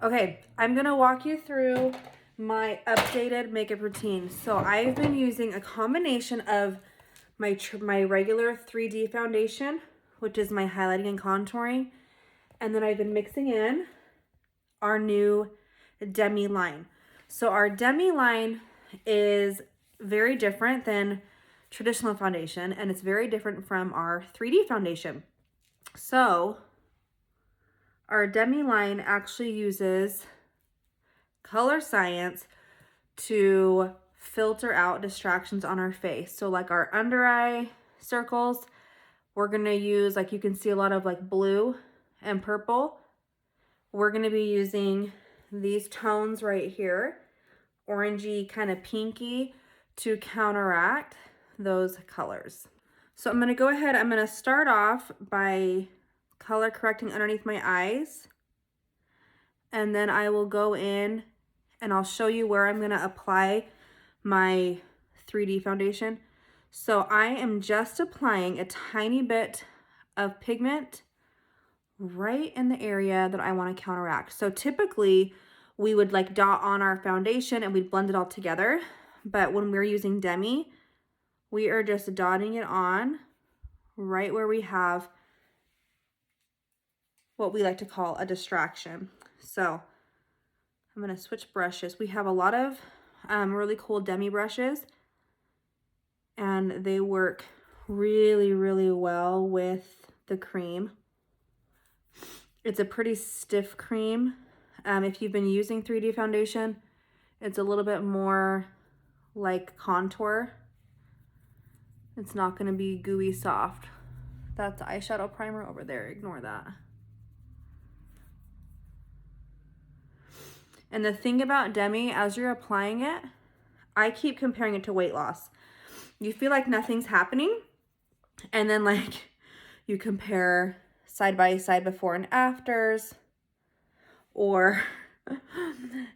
Okay, I'm gonna walk you through my updated makeup routine. So I've been using a combination of my regular 3D foundation, which is my highlighting and contouring, and then I've been mixing in our new Demi line. So our Demi line is very different than traditional foundation, and it's very different from our 3D foundation. So our Demi line actually uses color science to filter out distractions on our face. So like our under eye circles, we're gonna use, like you can see a lot of like blue and purple. We're gonna be using these tones right here, orangey, kind of pinky, to counteract those colors. So I'm gonna go ahead, I'm gonna start off by color correcting underneath my eyes. And then I will go in and I'll show you where I'm gonna apply my 3D foundation. So I am just applying a tiny bit of pigment right in the area that I want to counteract. So typically we would like dot on our foundation and we'd blend it all together. But when we're using Demi, we are just dotting it on right where we have what we like to call a distraction. So I'm gonna switch brushes. We have a lot of really cool Demi brushes, and they work really, really well with the cream. It's a pretty stiff cream. If you've been using 3D foundation, it's a little bit more like contour. It's not gonna be gooey soft. That's eyeshadow primer over there, ignore that. And the thing about Demi, as you're applying it, I keep comparing it to weight loss. You feel like nothing's happening, and then like you compare side by side before and afters or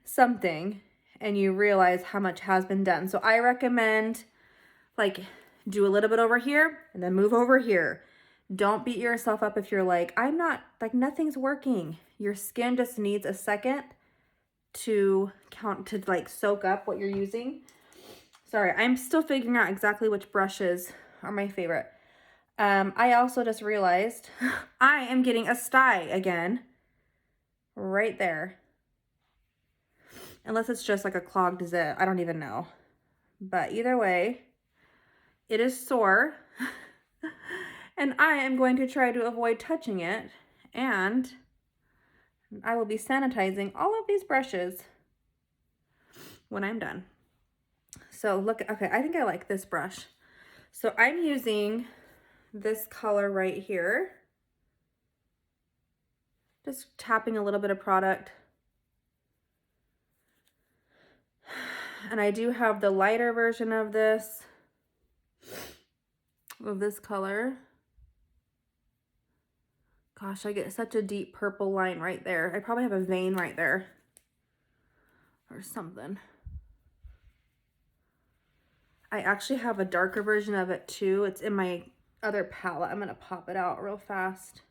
something, and you realize how much has been done. So I recommend like do a little bit over here and then move over here. Don't beat yourself up if you're like, I'm not, like nothing's working. Your skin just needs a second to like soak up what you're using. Sorry, I'm still figuring out exactly which brushes are my favorite. I also just realized I am getting a sty again right there. Unless it's just like a clogged zit, I don't even know. But either way, it is sore and I am going to try to avoid touching it, and I will be sanitizing all of these brushes when I'm done. So look, okay, I think I like this brush. So I'm using this color right here. Just tapping a little bit of product. And I do have the lighter version of this color. Gosh, I get such a deep purple line right there. I probably have a vein right there or something. I actually have a darker version of it too. It's in my other palette. I'm gonna pop it out real fast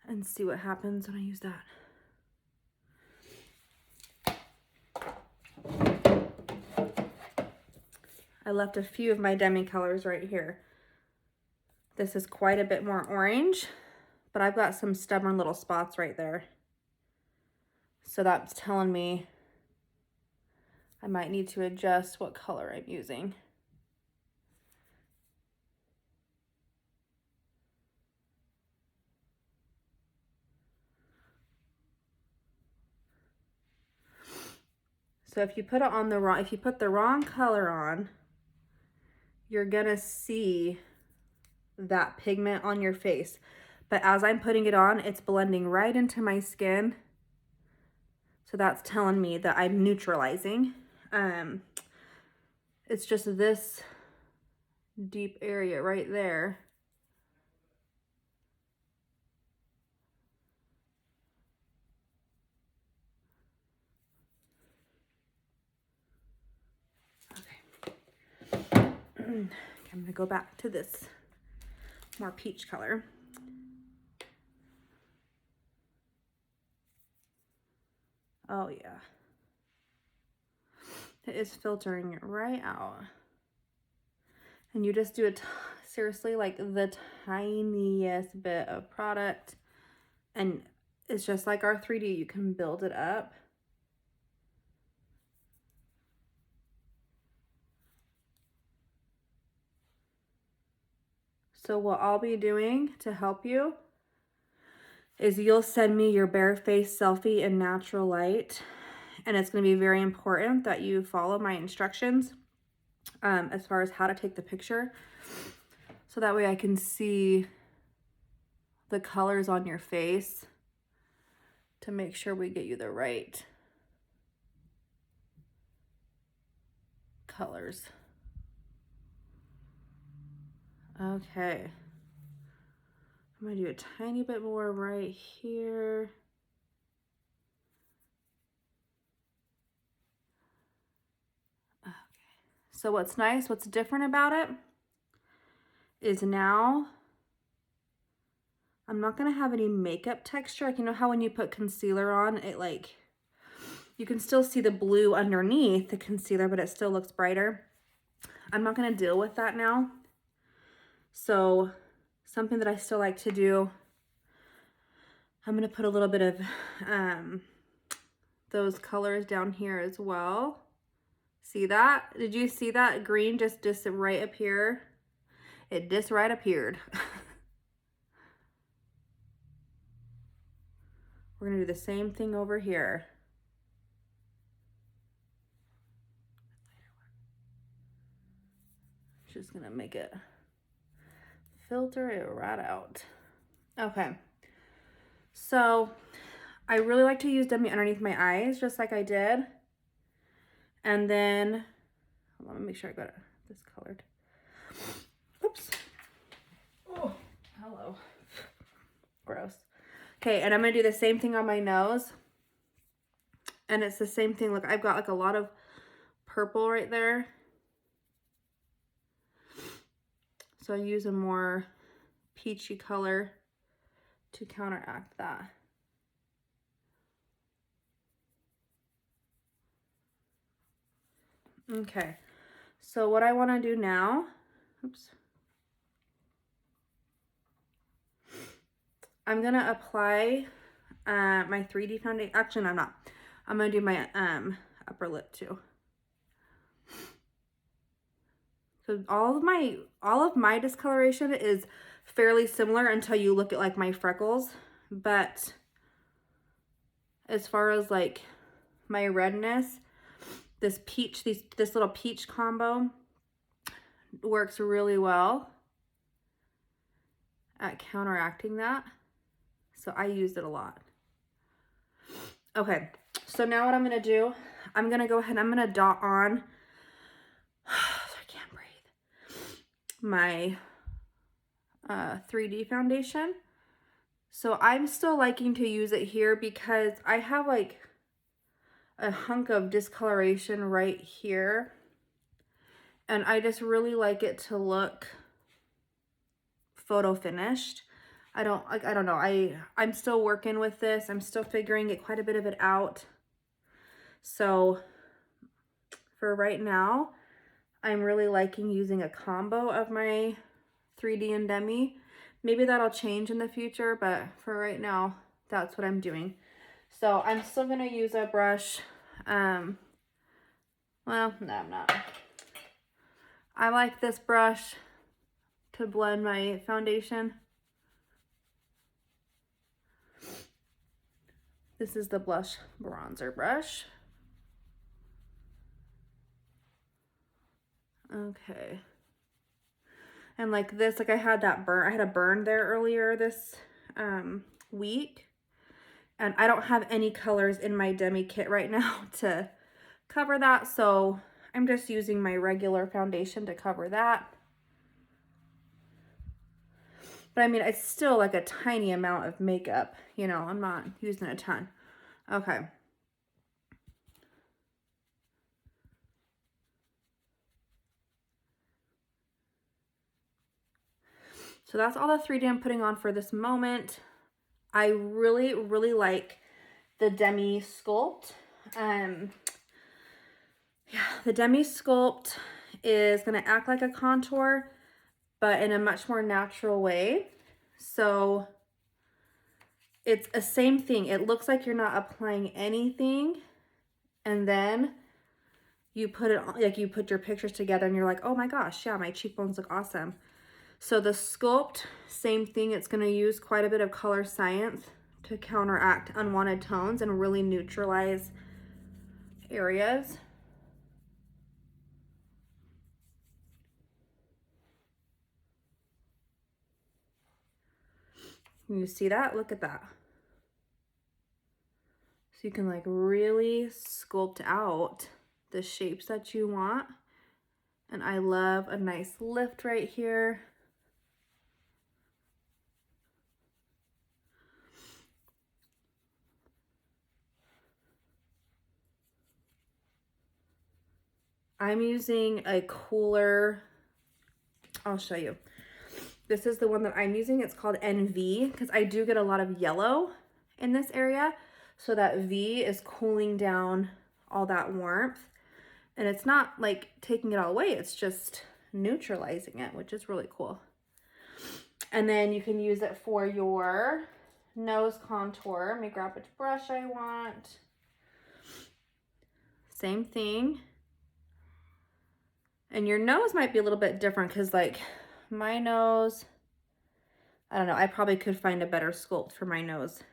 and see what happens when I use that. I left a few of my Demi colors right here. This is quite a bit more orange, but I've got some stubborn little spots right there. So that's telling me I might need to adjust what color I'm using. So if you put it on the wrong, if you put the wrong color on, you're gonna see that pigment on your face. But as I'm putting it on, it's blending right into my skin. So that's telling me that I'm neutralizing. It's just this deep area right there. Okay. I'm gonna go back to this more peach color. Oh yeah. It is filtering it right out. And you just do it, seriously, like the tiniest bit of product. And it's just like our 3D, you can build it up. So what I'll be doing to help you is you'll send me your bare face selfie in natural light. And it's going to be very important that you follow my instructions as far as how to take the picture. So that way I can see the colors on your face to make sure we get you the right colors. Okay. I'm gonna do a tiny bit more right here. Okay. So what's nice, what's different about it is now I'm not gonna have any makeup texture. Like, you know how when you put concealer on, it like, you can still see the blue underneath the concealer, but it still looks brighter. I'm not gonna deal with that now. So something that I still like to do, I'm gonna put a little bit of those colors down here as well. See that? Did you see that green just right appear? It just right appeared. We're gonna do the same thing over here. Just gonna make it, filter it right out. Okay, so I really like to use Demi underneath my eyes, just like I did. And then, let me make sure I got it this colored. Oops. Oh, hello. Gross. Okay, and I'm gonna do the same thing on my nose. And it's the same thing. Look, I've got like a lot of purple right there. So I use a more peachy color to counteract that. Okay, so what I want to do now, oops, I'm going to apply my 3D foundation. Actually, no, I'm not. I'm going to do my upper lip too. So all of my discoloration is fairly similar until you look at like my freckles, but as far as like my redness, this peach, this little peach combo works really well at counteracting that. So I used it a lot. Okay, so now what I'm gonna do, I'm gonna go ahead and I'm gonna dot on, I can't breathe, my 3D foundation. So I'm still liking to use it here because I have like a hunk of discoloration right here. And I just really like it to look photo finished. I don't know. I'm still working with this. I'm still figuring quite a bit of it out. So for right now, I'm really liking using a combo of my 3D and Demi. Maybe that'll change in the future, but for right now, that's what I'm doing. So I'm still gonna use a brush. Well, no, I'm not. I like this brush to blend my foundation. This is the blush bronzer brush. Okay. And like this, like I had a burn there earlier this week. And I don't have any colors in my Demi kit right now to cover that. So I'm just using my regular foundation to cover that. But I mean, it's still like a tiny amount of makeup, you know, I'm not using a ton. Okay. So that's all the 3D I'm putting on for this moment. I really, really like the Demi Sculpt. Yeah, the Demi Sculpt is going to act like a contour, but in a much more natural way. So it's the same thing. It looks like you're not applying anything, and then you put it on, like you put your pictures together and you're like, oh my gosh, yeah, my cheekbones look awesome. So the Sculpt, same thing. It's going to use quite a bit of color science to counteract unwanted tones and really neutralize areas. Can you see that? Look at that. So you can like really sculpt out the shapes that you want. And I love a nice lift right here. I'm using a cooler, I'll show you. This is the one that I'm using. It's called NV because I do get a lot of yellow in this area. So that V is cooling down all that warmth. And it's not like taking it all away. It's just neutralizing it, which is really cool. And then you can use it for your nose contour. Let me grab which brush I want. Same thing. And your nose might be a little bit different because like my nose, I don't know, I probably could find a better sculpt for my nose.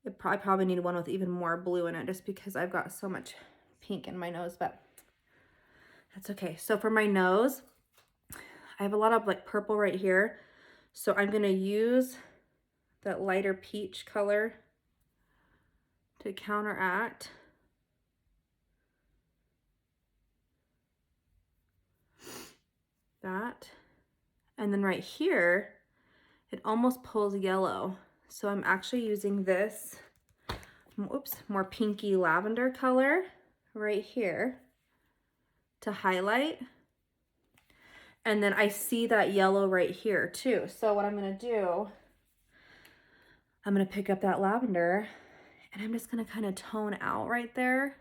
I probably need one with even more blue in it just because I've got so much pink in my nose, but that's okay. So for my nose, I have a lot of like purple right here. So I'm gonna use that lighter peach color to counteract. That. And then right here, it almost pulls yellow. So I'm actually using this, oops, more pinky lavender color right here to highlight. And then I see that yellow right here too. So what I'm gonna do, I'm gonna pick up that lavender and I'm just gonna kind of tone out right there.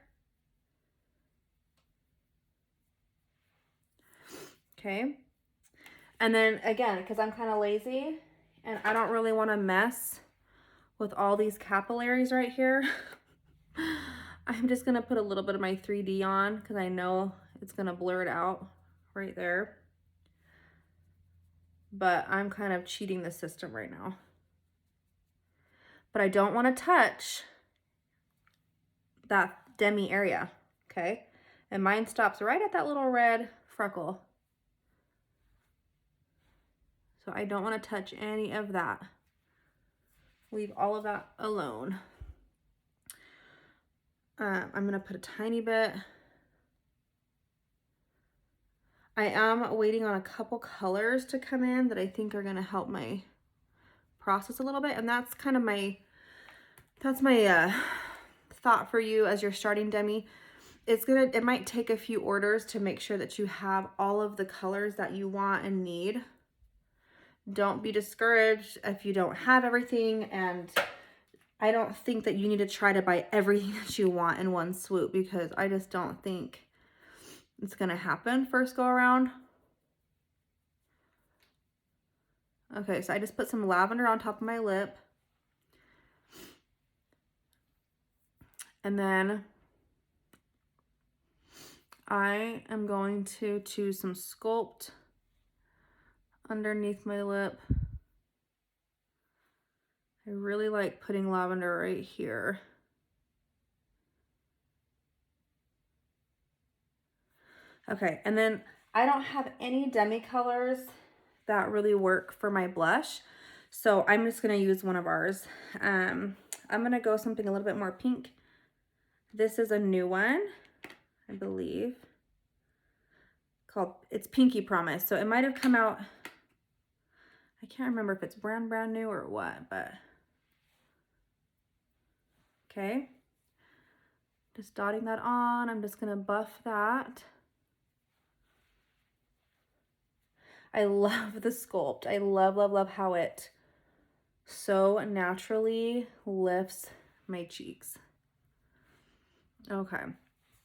Okay. And then again, because I'm kind of lazy and I don't really want to mess with all these capillaries right here, I'm just gonna put a little bit of my 3D on because I know it's gonna blur it out right there. But I'm kind of cheating the system right now. But I don't want to touch that Demi area, okay? And mine stops right at that little red freckle. So I don't want to touch any of that. Leave all of that alone. I'm gonna put a tiny bit. I am waiting on a couple colors to come in that I think are gonna help my process a little bit. And that's kind of that's my thought for you as you're starting Demi. It might take a few orders to make sure that you have all of the colors that you want and need. Don't be discouraged if you don't have everything, and I don't think that you need to try to buy everything that you want in one swoop because I just don't think it's gonna happen first go around. Okay, so I just put some lavender on top of my lip. And then I am going to choose some Sculpt underneath my lip. I really like putting lavender right here. Okay, and then I don't have any Demi colors that really work for my blush, so I'm just gonna use one of ours. I'm gonna go something a little bit more pink. This is a new one, I believe, it's Pinky Promise. So it might have come out, I can't remember if it's brand new or what, but okay. Just dotting that on. I'm just gonna buff that. I love the sculpt. I love, love, love how it so naturally lifts my cheeks. Okay, I'm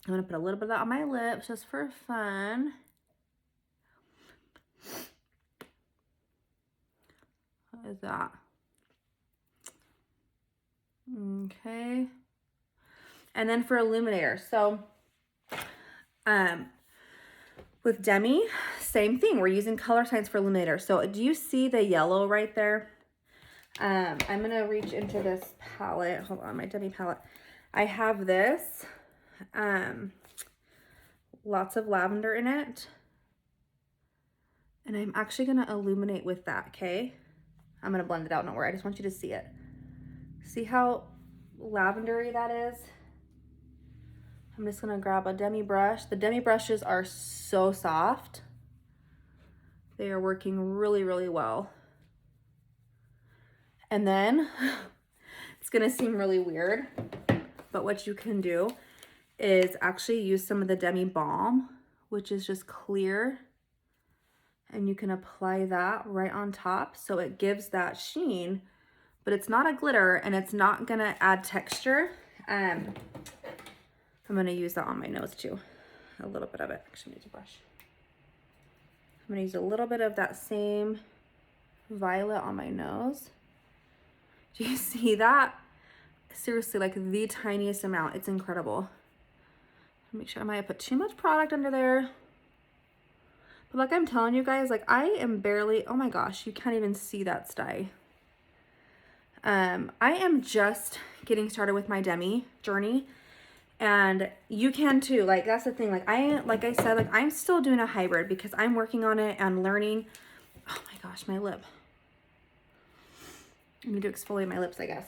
gonna put a little bit of that on my lips just for fun. What is that? Okay. And then for illuminator, so with Demi, same thing. We're using color science for illuminator. So do you see the yellow right there? I'm gonna reach into this palette. Hold on, my Demi palette. I have this, lots of lavender in it. And I'm actually gonna illuminate with that, okay? I'm gonna blend it out, don't worry, I just want you to see it. See how lavendery that is? I'm just gonna grab a Demi brush. The Demi brushes are so soft. They are working really, really well. And then, it's gonna seem really weird, but what you can do is actually use some of the Demi Balm, which is just clear, and you can apply that right on top so it gives that sheen, but it's not a glitter and it's not gonna add texture. I'm gonna use that on my nose too, a little bit of it. Actually, I need a brush. I'm gonna use a little bit of that same violet on my nose. Do you see that? Seriously, like the tiniest amount. It's incredible. Make sure I might have put too much product under there. But like I'm telling you guys, like I am barely, oh my gosh, you can't even see that sty. I am just getting started with my Demi journey, and you can too. Like that's the thing. Like I said, like I'm still doing a hybrid because I'm working on it and learning. Oh my gosh, my lip. I need to exfoliate my lips, I guess.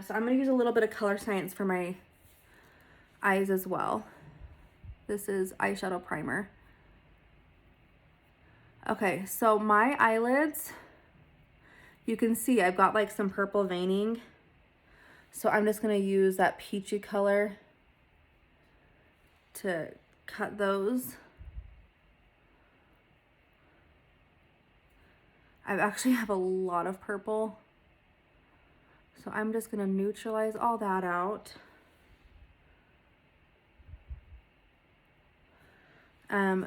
So I'm gonna use a little bit of color science for my eyes as well. This is eyeshadow primer. Okay, so my eyelids, you can see I've got like some purple veining. So I'm just gonna use that peachy color to cut those. I actually have a lot of purple. So I'm just gonna neutralize all that out.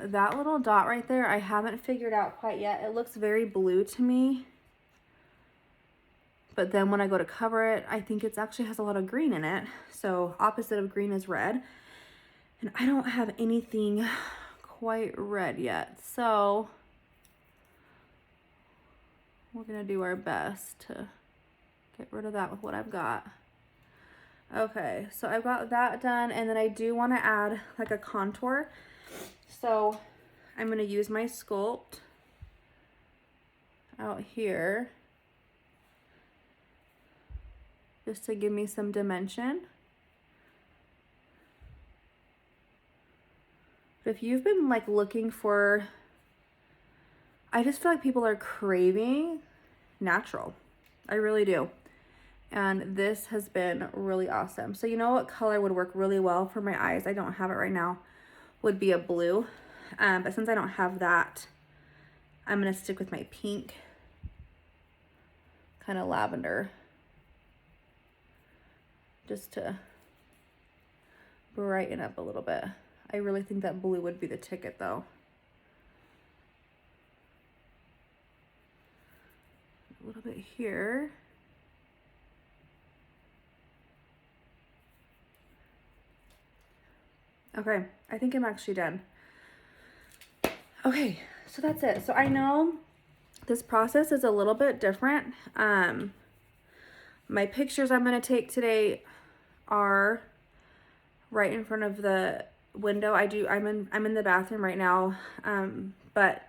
That little dot right there, I haven't figured out quite yet. It looks very blue to me. But then when I go to cover it, I think it actually has a lot of green in it. So opposite of green is red. And I don't have anything quite red yet. So we're gonna do our best to get rid of that with what I've got. Okay, so I've got that done, and then I do wanna add like a contour. So I'm gonna use my Sculpt out here just to give me some dimension. But if you've been like looking for, I just feel like people are craving natural. I really do. And this has been really awesome. So you know what color would work really well for my eyes? I don't have it right now. Would be a blue. But since I don't have that, I'm gonna stick with my pink, kind of lavender, just to brighten up a little bit. I really think that blue would be the ticket though. A little bit here. Okay, I think I'm actually done. Okay, so that's it. So I know this process is a little bit different. My pictures I'm gonna take today are right in front of the window. I'm in the bathroom right now. But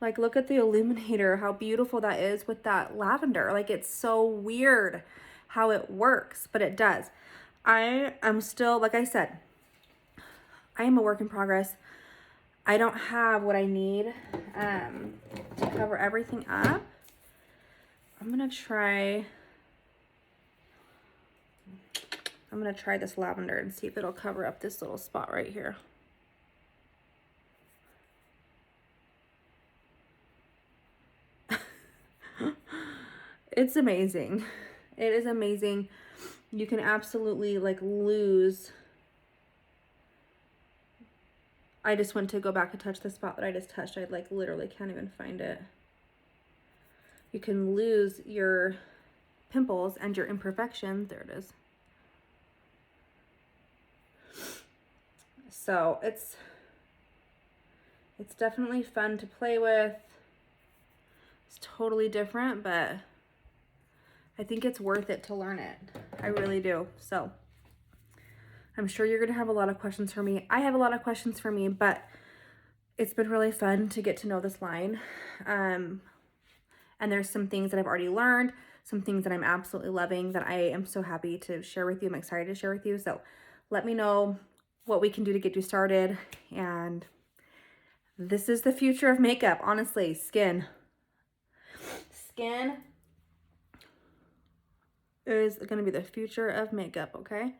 like look at the illuminator, how beautiful that is with that lavender. Like it's so weird how it works, but it does. I am still, like I said, I am a work in progress. I don't have what I need to cover everything up. I'm gonna try this lavender and see if it'll cover up this little spot right here. It's amazing. It is amazing. You can absolutely like lose. I just went to go back and touch the spot that I just touched. I like literally can't even find it. You can lose your pimples and your imperfections. There it is. So it's definitely fun to play with. It's totally different, but I think it's worth it to learn it. I really do. So I'm sure you're going to have a lot of questions for me. I have a lot of questions for me, but it's been really fun to get to know this line. And there's some things that I've already learned, some things that I'm absolutely loving that I am so happy to share with you. I'm excited to share with you. So let me know what we can do to get you started. And this is the future of makeup, honestly. Skin is going to be the future of makeup, okay?